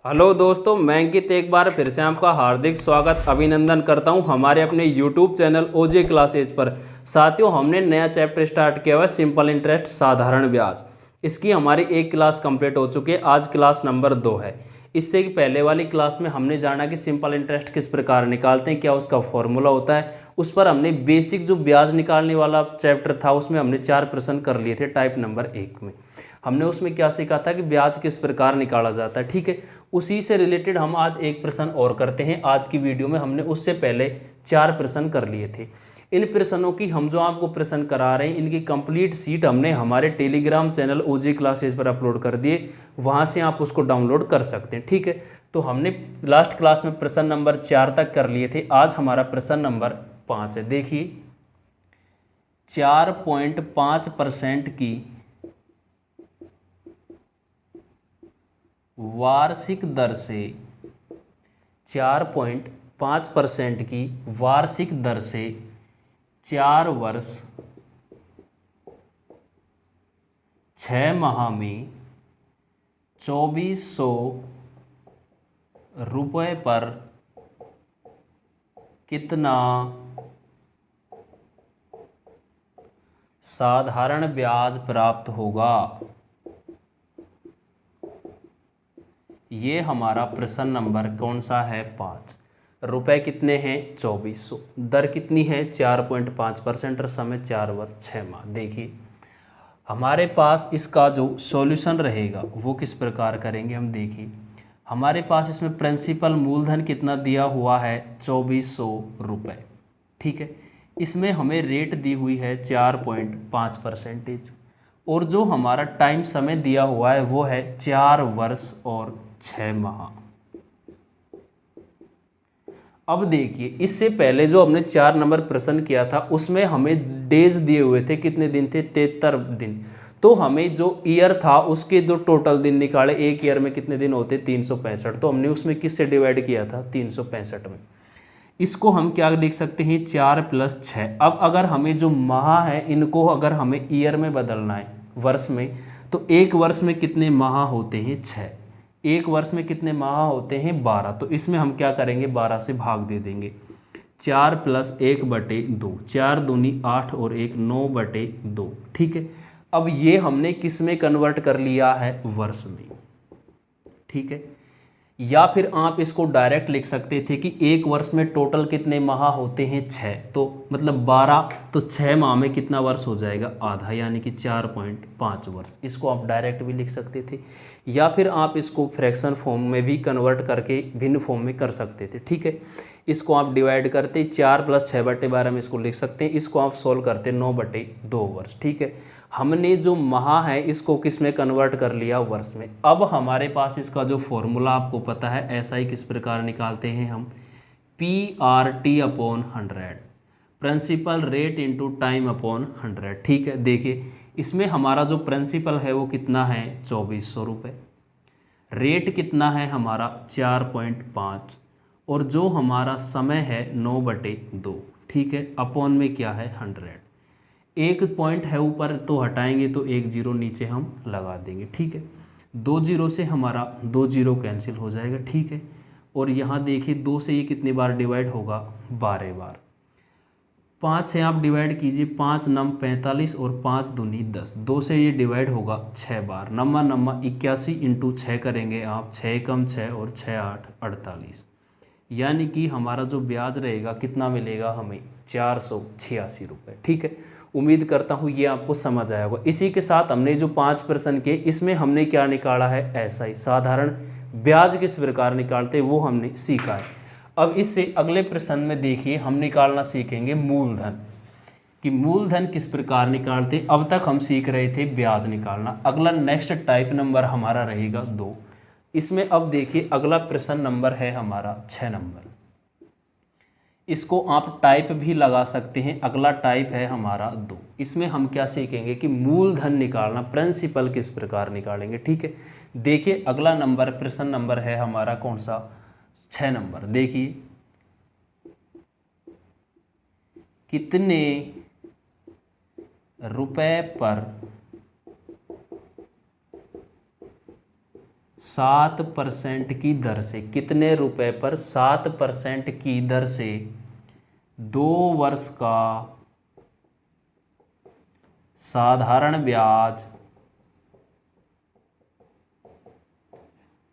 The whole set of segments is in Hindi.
हेलो दोस्तों, मैं अंकित एक बार फिर से आपका हार्दिक स्वागत अभिनंदन करता हूं हमारे अपने यूट्यूब चैनल ओजे क्लासेज पर। साथियों, हमने नया चैप्टर स्टार्ट किया हुआ है सिंपल इंटरेस्ट साधारण ब्याज। इसकी हमारी एक क्लास कंप्लीट हो चुकी है, आज क्लास नंबर 2 है। इससे पहले वाली क्लास में हमने जाना कि सिंपल इंटरेस्ट किस प्रकार निकालते हैं, क्या उसका फॉर्मूला होता है। उस पर हमने बेसिक जो ब्याज निकालने वाला चैप्टर था उसमें हमने 4 प्रश्न कर लिए थे टाइप नंबर 1 में। हमने उसमें क्या सीखा था कि ब्याज किस प्रकार निकाला जाता है, ठीक है। उसी से रिलेटेड हम आज एक प्रश्न और करते हैं। आज की वीडियो में हमने उससे पहले 4 प्रश्न कर लिए थे। इन प्रश्नों की हम जो आपको प्रश्न करा रहे हैं इनकी कंप्लीट सीट हमने हमारे टेलीग्राम चैनल ओजे क्लासेस पर अपलोड कर दिए, वहाँ से आप उसको डाउनलोड कर सकते हैं, ठीक है। तो हमने लास्ट क्लास में प्रश्न नंबर 4 तक कर लिए थे। आज हमारा प्रश्न नंबर 5 है। देखिए, 4.5% की वार्षिक दर से 4.5% की वार्षिक दर से 4 वर्ष 6 माह में 2400 रुपये पर कितना साधारण ब्याज प्राप्त होगा। ये हमारा प्रश्न नंबर कौन सा है? 5। रुपए कितने हैं? 2400। दर कितनी है? 4.5% और समय 4 वर्ष 6 माह। देखिए, हमारे पास इसका जो सॉल्यूशन रहेगा वो किस प्रकार करेंगे हम। देखिए, हमारे पास इसमें प्रिंसिपल मूलधन कितना दिया हुआ है? 2400 रुपये, ठीक है। इसमें हमें रेट दी हुई है 4.5%, और जो हमारा टाइम समय दिया हुआ है वो है 4 वर्ष और 6 माह। अब देखिए, इससे पहले जो हमने 4 नंबर प्रश्न किया था उसमें हमें डेज दिए हुए थे, कितने दिन थे? 73 दिन। तो हमें जो ईयर था उसके जो टोटल दिन निकाले, एक ईयर में कितने दिन होते? 365। तो हमने उसमें किससे डिवाइड किया था? 365 में। इसको हम क्या लिख सकते हैं? 4 + 6। अब अगर हमें जो माह है इनको अगर हमें ईयर में बदलना है, वर्ष में, तो एक वर्ष में कितने माह होते हैं? 6। एक वर्ष में कितने माह होते हैं? 12। तो इसमें हम क्या करेंगे? 12 से भाग दे देंगे। 4 + 1/2, 4 दूनी 8 और 1 9/2, ठीक है। अब ये हमने किस में कन्वर्ट कर लिया है? वर्ष में, ठीक है। या फिर आप इसको डायरेक्ट लिख सकते थे कि एक वर्ष में टोटल कितने माह होते हैं? 6। तो मतलब 12, तो 6 माह में कितना वर्ष हो जाएगा? आधा, यानी कि 4.5 वर्ष। इसको आप डायरेक्ट भी लिख सकते थे, या फिर आप इसको फ्रैक्शन फॉर्म में भी कन्वर्ट करके भिन्न फॉर्म में कर सकते थे, ठीक है। इसको आप डिवाइड करते 4 + 6/12 में इसको लिख सकते हैं। इसको आप सोल्व करते 9/2 वर्ष, ठीक है। हमने जो माह है इसको किस में कन्वर्ट कर लिया? वर्ष में। अब हमारे पास इसका जो फॉर्मूला आपको पता है, ऐसा ही किस प्रकार निकालते हैं हम? PRT/100, principal rate into time upon 100, ठीक है। देखिए, इसमें हमारा जो प्रिंसिपल है वो कितना है? 2400 रुपये। रेट कितना है हमारा? 4.5, और जो हमारा समय है 9/2, ठीक है। अपॉन में क्या है? 100। एक पॉइंट है ऊपर तो हटाएंगे तो एक जीरो नीचे हम लगा देंगे, ठीक है। 2 जीरो से हमारा 2 जीरो कैंसिल हो जाएगा, ठीक है। और यहाँ देखिए, 2 से ये कितनी बार डिवाइड होगा? 12 बार। 5 से आप डिवाइड कीजिए, 5 नम 45 और 5 दूनी 10। 2 से ये डिवाइड होगा 6 बार। नम्मा नम्मा 81 इंटू 6 करेंगे आप, 6 कम 6 और 6 8 48, यानी कि हमारा जो ब्याज रहेगा कितना मिलेगा हमें? 486 रुपये, ठीक है। उम्मीद करता हूँ ये आपको समझ आया होगा। इसी के साथ हमने जो 5 प्रश्न किए इसमें हमने क्या निकाला है? ऐसा ही साधारण ब्याज किस प्रकार निकालते वो हमने सीखा है। अब इससे अगले प्रश्न में देखिए, हम निकालना सीखेंगे मूलधन, कि मूलधन किस प्रकार निकालते। अब तक हम सीख रहे थे ब्याज निकालना। अगला नेक्स्ट टाइप नंबर हमारा रहेगा 2। इसमें अब देखिए, अगला प्रश्न नंबर है हमारा 6 नंबर। इसको आप टाइप भी लगा सकते हैं। अगला टाइप है हमारा 2। इसमें हम क्या सीखेंगे कि मूलधन निकालना, प्रिंसिपल किस प्रकार निकालेंगे, ठीक है। देखिए, अगला नंबर प्रश्न नंबर है हमारा कौन सा? 6 नंबर। देखिए, कितने रुपए पर 7% की दर से, कितने रुपए पर? 7% की दर से 2 वर्ष का साधारण ब्याज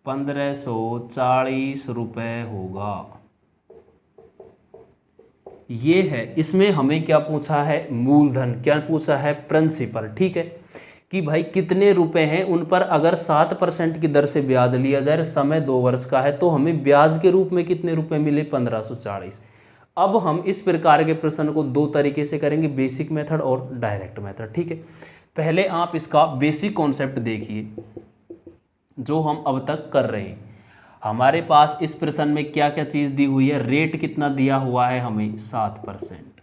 1540 रुपये होगा। ये है, इसमें हमें क्या पूछा है? मूलधन। क्या पूछा है? प्रिंसिपल। ठीक है, कि भाई कितने रुपए हैं उन पर अगर 7% की दर से ब्याज लिया जाए, समय 2 वर्ष का है, तो हमें ब्याज के रूप में कितने रुपए मिले? 1540। अब हम इस प्रकार के प्रश्न को 2 तरीके से करेंगे, बेसिक मेथड और डायरेक्ट मेथड। ठीक है, पहले आप इसका बेसिक कॉन्सेप्ट देखिए जो हम अब तक कर रहे हैं। हमारे पास इस प्रश्न में क्या क्या चीज़ दी हुई है? रेट कितना दिया हुआ है हमें? 7%।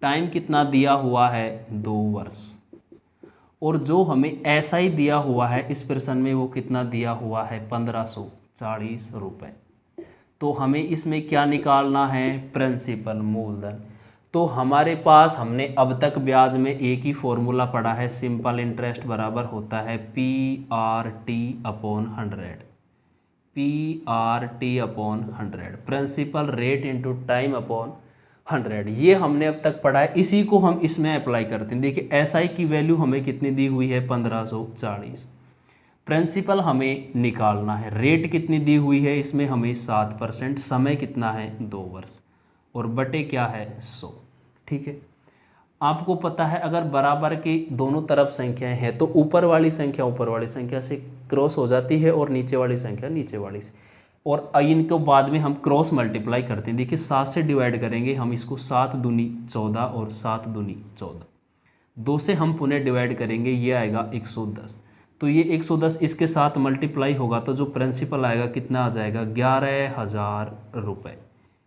टाइम कितना दिया हुआ है? 2 वर्ष। और जो हमें ऐसा ही दिया हुआ है इस प्रश्न में, वो कितना दिया हुआ है? 1540 रुपये। तो हमें इसमें क्या निकालना है? प्रिंसिपल, मूलधन। तो हमारे पास हमने अब तक ब्याज में एक ही फॉर्मूला पढ़ा है, सिंपल इंटरेस्ट बराबर होता है PRT/100। PRT/100, principal rate into time upon 100। ये हमने अब तक पढ़ा है, इसी को हम इसमें अप्लाई करते हैं। देखिए SI की वैल्यू हमें कितनी दी हुई है? 1540। प्रिंसिपल हमें निकालना है, रेट कितनी दी हुई है इसमें हमें? 7%। समय कितना है? 2 वर्ष। और बटे क्या है? 100। ठीक है, आपको पता है अगर बराबर की दोनों तरफ संख्याएं हैं तो ऊपर वाली संख्या ऊपर वाली संख्या से क्रॉस हो जाती है और नीचे वाली संख्या नीचे वाली से, और इनको बाद में हम क्रॉस मल्टीप्लाई करते हैं। देखिए 7 से डिवाइड करेंगे हम इसको, 7 दूनी 14 और 7 दूनी 14। 2 से हम पुनः डिवाइड करेंगे, ये आएगा 110। तो ये 110 इसके साथ मल्टीप्लाई होगा तो जो प्रिंसिपल आएगा कितना आ जाएगा? 11,000 रुपये।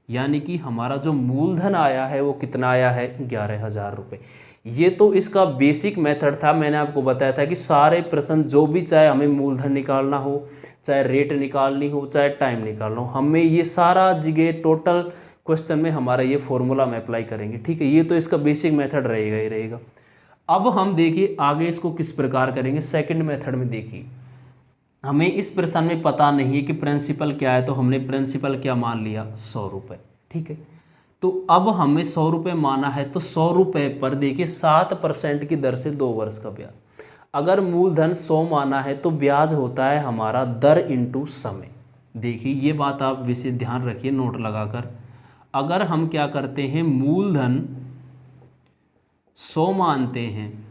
यानी कि हमारा जो मूलधन आया है वो कितना आया है? 11,000 रुपये। ये तो इसका बेसिक मेथड था। मैंने आपको बताया था कि सारे प्रश्न जो भी, चाहे हमें मूलधन निकालना हो, चाहे रेट निकालनी हो, चाहे टाइम निकालना हो, हमें ये सारा जगह टोटल क्वेश्चन में हमारा ये फॉर्मूला हम अप्लाई करेंगे। ठीक है, ये तो इसका बेसिक मेथड रहेगा ही रहेगा। अब हम देखिए आगे इसको किस प्रकार करेंगे। सेकंड मेथड में देखिए, हमें इस प्रश्न में पता नहीं है कि प्रिंसिपल क्या है, तो हमने प्रिंसिपल क्या मान लिया? 100 रुपये। ठीक है, तो अब हमें 100 रुपये माना है, तो 100 रुपये पर देखिए 7% की दर से 2 वर्ष का ब्याज। अगर मूलधन 100 माना है तो ब्याज होता है हमारा दर इंटू समय। देखिए ये बात आप वैसे ध्यान रखिए नोट लगाकर। अगर हम क्या करते हैं, मूलधन 100 मानते हैं,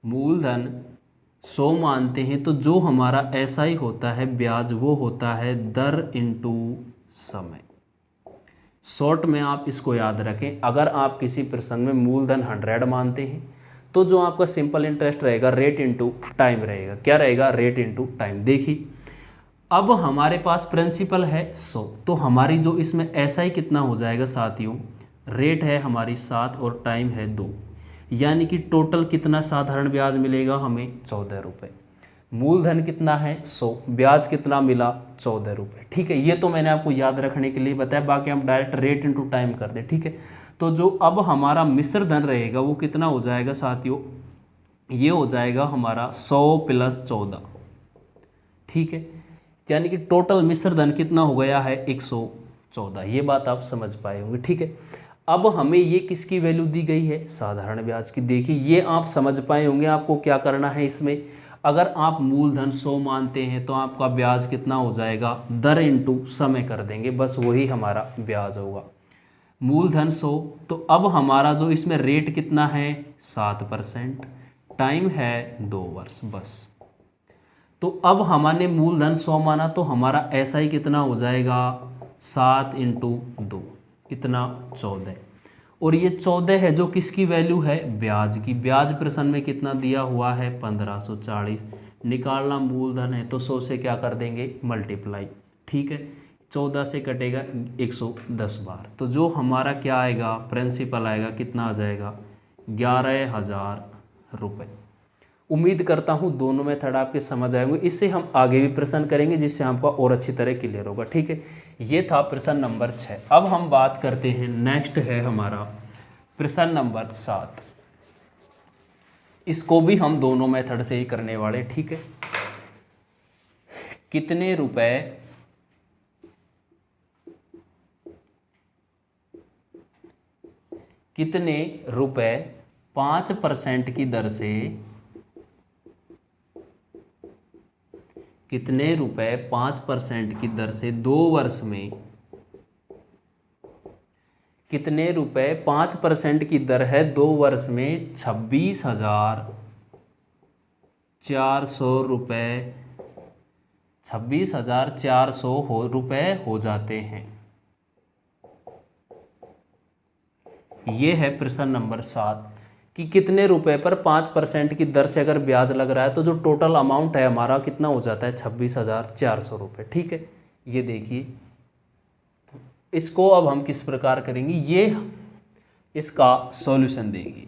मूलधन 100 मानते हैं, तो जो हमारा SI होता है ब्याज, वो होता है दर इंटू समय। शॉर्ट में आप इसको याद रखें, अगर आप किसी प्रश्न में मूलधन 100 मानते हैं तो जो आपका सिंपल इंटरेस्ट रहेगा रेट इंटू टाइम रहेगा। क्या रहेगा? Rate into time. देखिए अब हमारे पास प्रिंसिपल है 100, तो हमारी जो इसमें SI कितना हो जाएगा साथियों? रेट है हमारी 7 और टाइम है 2, यानी कि टोटल कितना साधारण ब्याज मिलेगा हमें? 14 रुपये। मूलधन कितना है? 100, ब्याज कितना मिला? 14 रुपये। ठीक है, ये तो मैंने आपको याद रखने के लिए बताया, बाकी हम डायरेक्ट रेट इंटू टाइम कर दें। ठीक है, तो जो अब हमारा मिश्र धन रहेगा वो कितना हो जाएगा साथियों? ये हो जाएगा हमारा 100 + 14। ठीक है, यानी कि टोटल मिश्र धन कितना हो गया है? 114। ये बात आप समझ पाए होंगे। ठीक है, अब हमें ये किसकी वैल्यू दी गई है? साधारण ब्याज की। देखिए ये आप समझ पाए होंगे आपको क्या करना है इसमें। अगर आप मूलधन 100 मानते हैं तो आपका ब्याज कितना हो जाएगा? दर इंटू समय कर देंगे, बस वही हमारा ब्याज होगा। मूलधन 100, तो अब हमारा जो इसमें रेट कितना है? 7%। टाइम है 2 वर्ष बस। तो अब हमने मूलधन 100 माना तो हमारा SI कितना हो जाएगा? 7 × 2 कितना? 14। और ये 14 है जो किसकी वैल्यू है? ब्याज की। ब्याज प्रश्न में कितना दिया हुआ है? 1540। निकालना मूलधन है तो 100 से क्या कर देंगे? मल्टीप्लाई। ठीक है, 14 से कटेगा 110 बार, तो जो हमारा क्या आएगा? प्रिंसिपल आएगा कितना आ जाएगा? 11,000 रुपये। उम्मीद करता हूँ दोनों मेथड आपके समझ आएंगे। इससे हम आगे भी प्रश्न करेंगे जिससे हमको और अच्छी तरह क्लियर होगा। ठीक है, ये था प्रश्न नंबर 6। अब हम बात करते हैं, नेक्स्ट है हमारा प्रश्न नंबर 7। इसको भी हम दोनों मेथड से ही करने वाले। ठीक है, कितने रुपए कितने रुपए 5% की दर से कितने रुपए 5% की दर से 2 वर्ष में कितने रुपए 5% की दर है 2 वर्ष में 26,400 रुपये 26,400 रुपये हो जाते हैं। ये है प्रश्न नंबर 7 कि कितने रुपए पर 5% की दर से अगर ब्याज लग रहा है तो जो टोटल अमाउंट है हमारा कितना हो जाता है 26,400 रुपये। ठीक है, ये देखिए इसको अब हम किस प्रकार करेंगे, ये इसका सॉल्यूशन देंगे।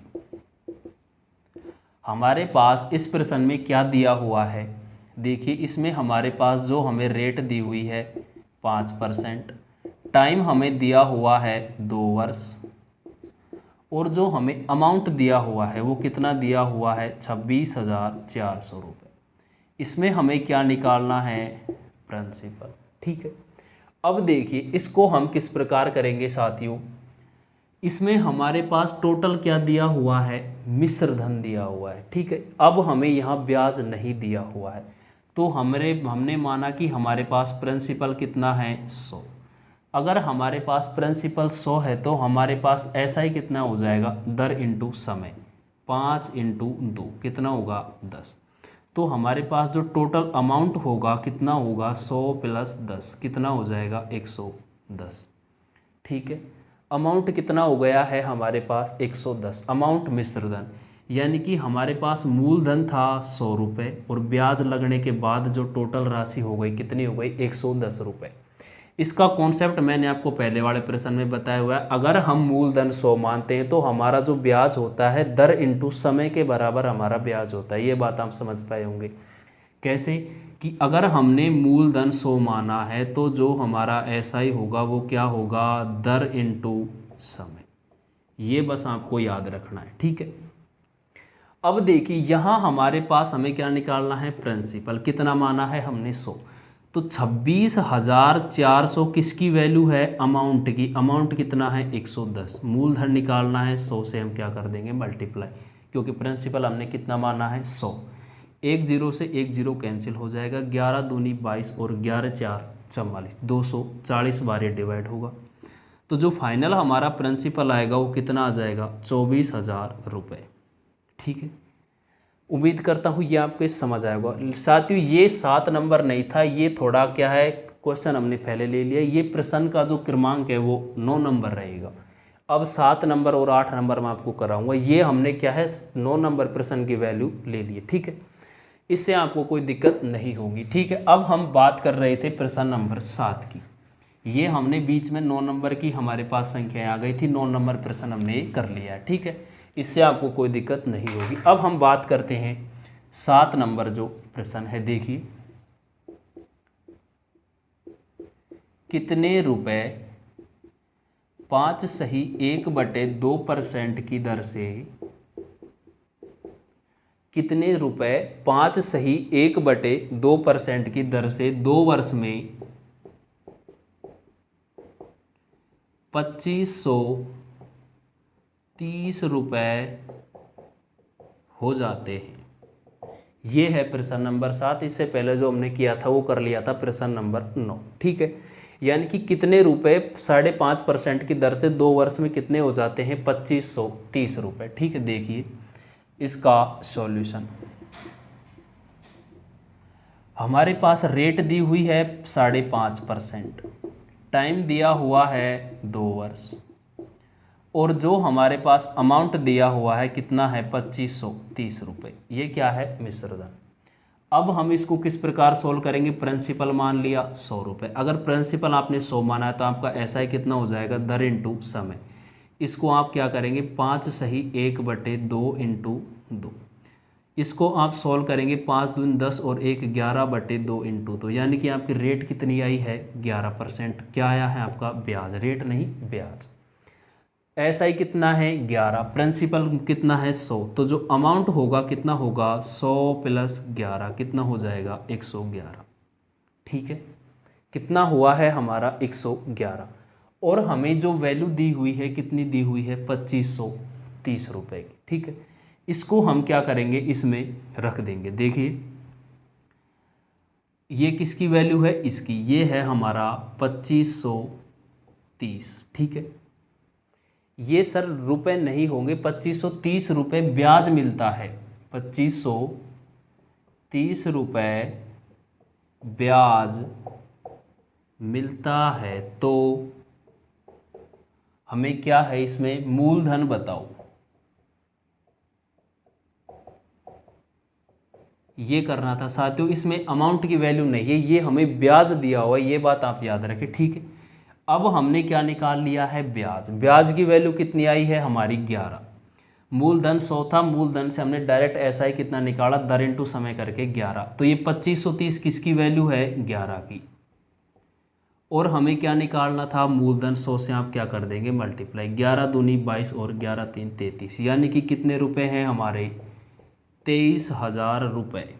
हमारे पास इस प्रश्न में क्या दिया हुआ है, देखिए इसमें हमारे पास जो हमें रेट दी हुई है 5%, टाइम हमें दिया हुआ है 2 वर्ष, और जो हमें अमाउंट दिया हुआ है वो कितना दिया हुआ है 26,400 रुपये। इसमें हमें क्या निकालना है, प्रिंसिपल। ठीक है, अब देखिए इसको हम किस प्रकार करेंगे साथियों, इसमें हमारे पास टोटल क्या दिया हुआ है, मिश्र धन दिया हुआ है। ठीक है, अब हमें यहाँ ब्याज नहीं दिया हुआ है तो हमने माना कि हमारे पास प्रिंसिपल कितना है 100। अगर हमारे पास प्रिंसिपल 100 है तो हमारे पास ऐसा ही कितना हो जाएगा, दर इंटू समय, 5 इंटू 2 कितना होगा 10। तो हमारे पास जो टोटल अमाउंट होगा कितना होगा 100 प्लस 10 कितना हो जाएगा 110। ठीक है, अमाउंट कितना हो गया है हमारे पास 110, अमाउंट मिश्र धन, यानी कि हमारे पास मूलधन था 100 रुपये और ब्याज लगने के बाद जो टोटल राशि हो गई कितनी हो गई 110 रुपये। इसका कॉन्सेप्ट मैंने आपको पहले वाले प्रश्न में बताया हुआ है। अगर हम मूलधन 100 मानते हैं तो हमारा जो ब्याज होता है दर इंटू समय के बराबर हमारा ब्याज होता है। ये बात आप समझ पाए होंगे। कैसे कि अगर हमने मूलधन 100 माना है तो जो हमारा ऐसा ही होगा वो क्या होगा, दर इंटू समय। ये बस आपको याद रखना है। ठीक है, अब देखिए यहाँ हमारे पास हमें क्या निकालना है, प्रिंसिपल कितना माना है हमने 100, तो 26,400 किसकी वैल्यू है, अमाउंट की। अमाउंट कितना है 110, मूलधन निकालना है 100 से हम क्या कर देंगे मल्टीप्लाई, क्योंकि प्रिंसिपल हमने कितना माना है 100। 1 0 से 1 0 कैंसिल हो जाएगा, 11 दूनी 22 और 11 4 44, 240 बार ये डिवाइड होगा। तो जो फाइनल हमारा प्रिंसिपल आएगा वो कितना आ जाएगा, 24,000 रुपये। ठीक है, उम्मीद करता हूँ ये आपको समझ आएगा। साथियों ये 7 नंबर नहीं था, ये थोड़ा क्या है क्वेश्चन हमने पहले ले लिया। ये प्रश्न का जो क्रमांक है वो 9 नंबर रहेगा। अब 7 नंबर और 8 नंबर मैं आपको कराऊंगा। ये हमने क्या है 9 नंबर प्रश्न की वैल्यू ले लिए। ठीक है, इससे आपको कोई दिक्कत नहीं होगी। ठीक है, अब हम बात कर रहे थे प्रश्न नंबर 7 की। ये हमने बीच में 9 नंबर की हमारे पास संख्या आ गई थी, 9 नंबर प्रश्न हमने कर लिया है। ठीक है, इससे आपको कोई दिक्कत नहीं होगी। अब हम बात करते हैं 7 नंबर जो प्रश्न है। देखिए कितने रुपए 5 सही 1/2% की दर से कितने रुपए 5 सही 1/2% की दर से 2 वर्ष में 2530 रुपये हो जाते हैं। ये है प्रश्न नंबर 7। इससे पहले जो हमने किया था वो कर लिया था प्रश्न नंबर 9। ठीक है, यानी कि कितने रुपए 5.5% की दर से 2 वर्ष में कितने हो जाते हैं 2530 रुपये। ठीक है, देखिए इसका सॉल्यूशन। हमारे पास रेट दी हुई है 5.5%, टाइम दिया हुआ है 2 वर्ष, और जो हमारे पास अमाउंट दिया हुआ है कितना है 2530 रुपये। ये क्या है मिश्र धन। अब हम इसको किस प्रकार सोल्व करेंगे, प्रिंसिपल मान लिया 100 रुपये। अगर प्रिंसिपल आपने 100 माना है तो आपका ऐसा ही कितना हो जाएगा, दर इंटू समय। इसको आप क्या करेंगे 5 सही 1/2 इंटू 2। इसको आप सॉल्व करेंगे 5 दूनी 10 और 1 11/2 इंटू 2, यानी कि आपकी रेट कितनी आई है 11%। क्या आया है आपका ब्याज, रेट नहीं ब्याज। ऐसा ही कितना है 11, प्रिंसिपल कितना है 100, तो जो अमाउंट होगा कितना होगा 100 प्लस 11 कितना हो जाएगा 111। ठीक है, कितना हुआ है हमारा 111। और हमें जो वैल्यू दी हुई है कितनी दी हुई है 2530 रुपये की। ठीक है, इसको हम क्या करेंगे, इसमें रख देंगे। देखिए ये किसकी वैल्यू है, इसकी, ये है हमारा 2530। ठीक है, ये सर रुपए नहीं होंगे, 2530 रुपये ब्याज मिलता है, 2530 रुपये ब्याज मिलता है। तो हमें क्या है इसमें, मूलधन बताओ। ये करना था साथियों, इसमें अमाउंट की वैल्यू नहीं है, ये हमें ब्याज दिया हुआ है, ये बात आप याद रखें। ठीक है, अब हमने क्या निकाल लिया है, ब्याज। ब्याज की वैल्यू कितनी आई है हमारी 11। मूलधन 100 था, मूलधन से हमने डायरेक्ट ऐसा ही कितना निकाला, दर इंटू समय करके 11। तो ये 2530 किसकी वैल्यू है, 11 की। और हमें क्या निकालना था, मूलधन 100 से आप क्या कर देंगे, मल्टीप्लाई, 11 दूनी 22 और 11 तीन 33, यानी कि कितने रुपए हैं हमारे, 23,000 रुपये,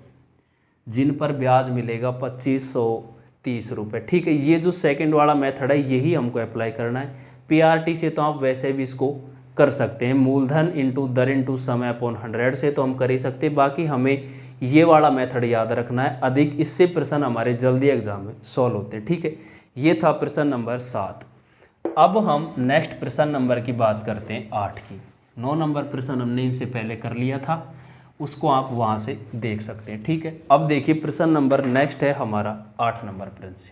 जिन पर ब्याज मिलेगा 2530 रुपये। ठीक है, ये जो सेकंड वाला मेथड है यही हमको अप्लाई करना है। पीआरटी से तो आप वैसे भी इसको कर सकते हैं, मूलधन इंटू दर इंटू समय अपॉन 100 से तो हम कर ही सकते हैं। बाकी हमें ये वाला मेथड याद रखना है अधिक, इससे प्रश्न हमारे जल्दी एग्जाम में सॉल्व होते हैं। ठीक है, ये था प्रश्न नंबर 7। अब हम नेक्स्ट प्रश्न नंबर की बात करते हैं 8 की। 9 नंबर प्रश्न हमने इनसे पहले कर लिया था, उसको आप वहाँ से देख सकते हैं। ठीक है, अब देखिए प्रश्न नंबर नेक्स्ट है हमारा 8 नंबर प्रश्न।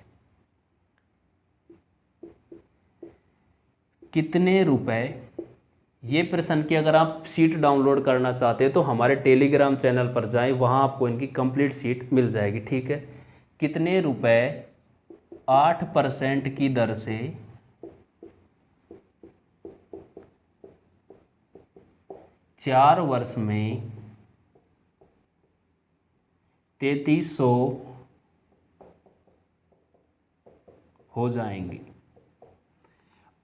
कितने रुपए, ये प्रश्न की अगर आप शीट डाउनलोड करना चाहते हैं तो हमारे टेलीग्राम चैनल पर जाएं, वहाँ आपको इनकी कंप्लीट शीट मिल जाएगी। ठीक है, कितने रुपए 8% की दर से 4 वर्ष में 3300 हो जाएंगे।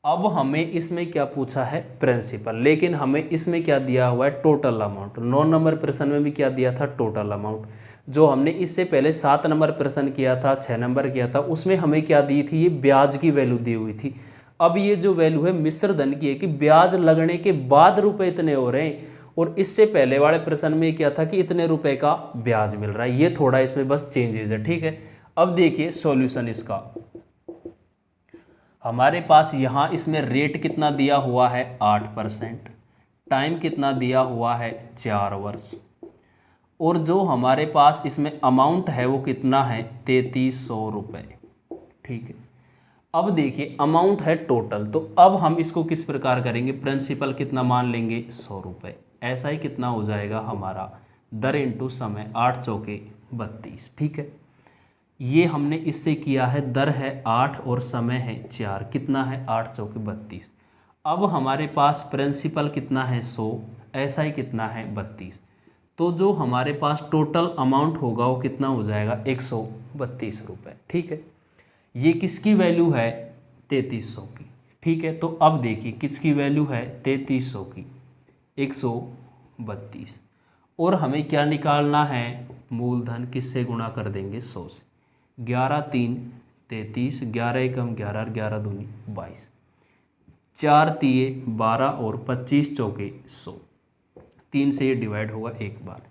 अब हमें इसमें क्या पूछा है, प्रिंसिपल, लेकिन हमें इसमें क्या दिया हुआ है, टोटल अमाउंट। 9 नंबर प्रश्न में भी क्या दिया था, टोटल अमाउंट। जो हमने इससे पहले 7 नंबर प्रश्न किया था, 6 नंबर किया था, उसमें हमें क्या दी थी, ये ब्याज की वैल्यू दी हुई थी। अब ये जो वैल्यू है मिश्र धन की है कि ब्याज लगने के बाद रुपए इतने हो रहे हैं, और इससे पहले वाले प्रश्न में क्या था कि इतने रुपए का ब्याज मिल रहा है। ये थोड़ा इसमें बस चेंजेस है। ठीक है, अब देखिए सॉल्यूशन इसका। हमारे पास यहाँ इसमें रेट कितना दिया हुआ है 8%, टाइम कितना दिया हुआ है 4 वर्ष, और जो हमारे पास इसमें अमाउंट है वो कितना है 3300 रुपये। ठीक है, अब देखिए अमाउंट है टोटल, तो अब हम इसको किस प्रकार करेंगे, प्रिंसिपल कितना मान लेंगे 100 रुपये। ऐसा ही कितना हो जाएगा हमारा, दर इंटू समय, 8 चौके 32। ठीक है, ये हमने इससे किया है, दर है 8 और समय है 4, कितना है 8 चौके 32। अब हमारे पास प्रिंसिपल कितना है 100, ऐसा ही कितना है 32। तो जो हमारे पास टोटल अमाउंट होगा वो कितना हो जाएगा 132 रुपये। ठीक है, ये किसकी वैल्यू है 3300 की। ठीक है, तो अब देखिए किसकी वैल्यू है 3300 की, 132, और हमें क्या निकालना है, मूलधन, किससे गुणा कर देंगे 100 से, 11 3 33, 11 एकम 11, 11 दूनी 22, 4 तिये 12 और 25 चौके 100, 3 से ये डिवाइड होगा एक बार,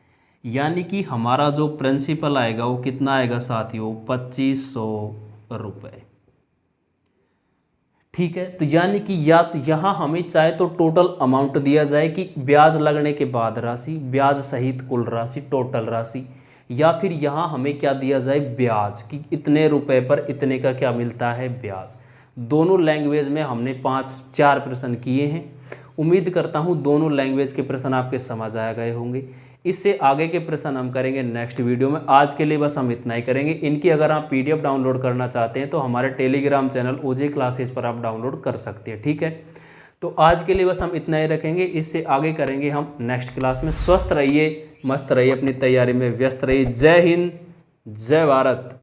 यानी कि हमारा जो प्रिंसिपल आएगा वो कितना आएगा साथियों 2500 रुपये। ठीक है, तो यानी कि या तो यहाँ हमें चाहे तो टोटल अमाउंट दिया जाए कि ब्याज लगने के बाद राशि, ब्याज सहित कुल राशि, टोटल राशि, या फिर यहाँ हमें क्या दिया जाए, ब्याज, कि इतने रुपए पर इतने का क्या मिलता है, ब्याज। दोनों लैंग्वेज में हमने 4 प्रश्न किए हैं। उम्मीद करता हूँ दोनों लैंग्वेज के प्रश्न आपके समझ आ गए होंगे। इससे आगे के प्रश्न हम करेंगे नेक्स्ट वीडियो में। आज के लिए बस हम इतना ही करेंगे। इनकी अगर आप PDF डाउनलोड करना चाहते हैं तो हमारे टेलीग्राम चैनल OJ क्लासेस पर आप डाउनलोड कर सकते हैं। ठीक है, तो आज के लिए बस हम इतना ही रखेंगे। इससे आगे करेंगे हम नेक्स्ट क्लास में। स्वस्थ रहिए, मस्त रहिए, अपनी तैयारी में व्यस्त रहिए। जय हिंद, जय भारत।